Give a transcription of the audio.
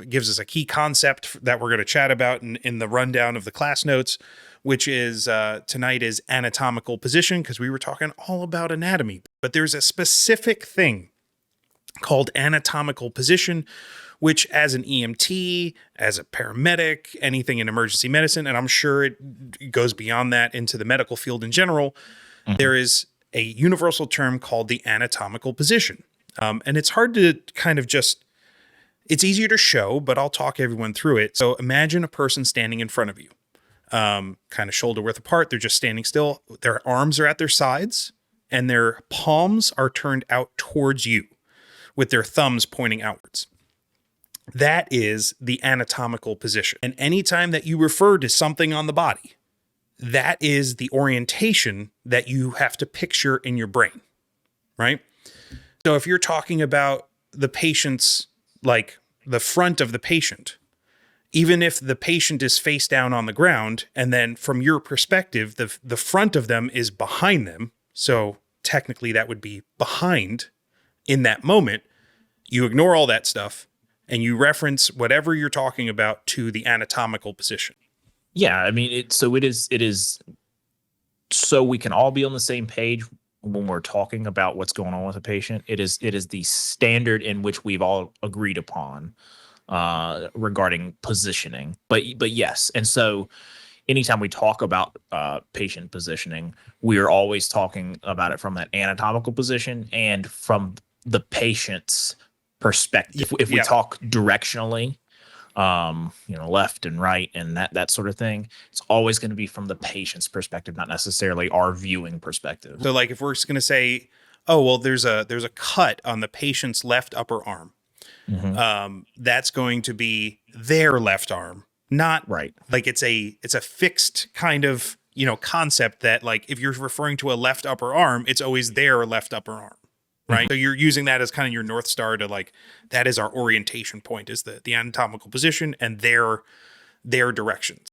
gives us a key concept that we're going to chat about in the rundown of the class notes, which is tonight is anatomical position, because we were talking all about anatomy. But there's a specific thing called anatomical position, which as an EMT, as a paramedic, anything in emergency medicine, and I'm sure it goes beyond that into the medical field in general, there is a universal term called the anatomical position. And it's hard to kind of just, it's easier to show, but I'll talk everyone through it. So imagine a person standing in front of you, kind of shoulder width apart. They're just standing still. Their arms are at their sides and their palms are turned out towards you with their thumbs pointing outwards. That is the anatomical position. And anytime that you refer to something on the body, that is the orientation that you have to picture in your brain, right? So if you're talking about the patient's, like the front of the patient, even if the patient is face down on the ground, and then from your perspective, the front of them is behind them, so technically that would be behind in that moment, you ignore all that stuff and you reference whatever you're talking about to the anatomical position. Yeah, I mean, it is so we can all be on the same page when we're talking about what's going on with a patient. It is the standard in which we've all agreed upon regarding positioning. But yes, and so anytime we talk about patient positioning, we are always talking about it from that anatomical position and from the patient's perspective. If we talk directionally, left and right and that sort of thing, it's always going to be from the patient's perspective, not necessarily our viewing perspective. So like if we're just going to say, oh, well, there's a cut on the patient's left upper arm. That's going to be their left arm, not right. Like it's a fixed kind of, concept that like, if you're referring to a left upper arm, it's always their left upper arm. Right. So you're using that as kind of your North Star to like, that is our orientation point, is the anatomical position and their directions.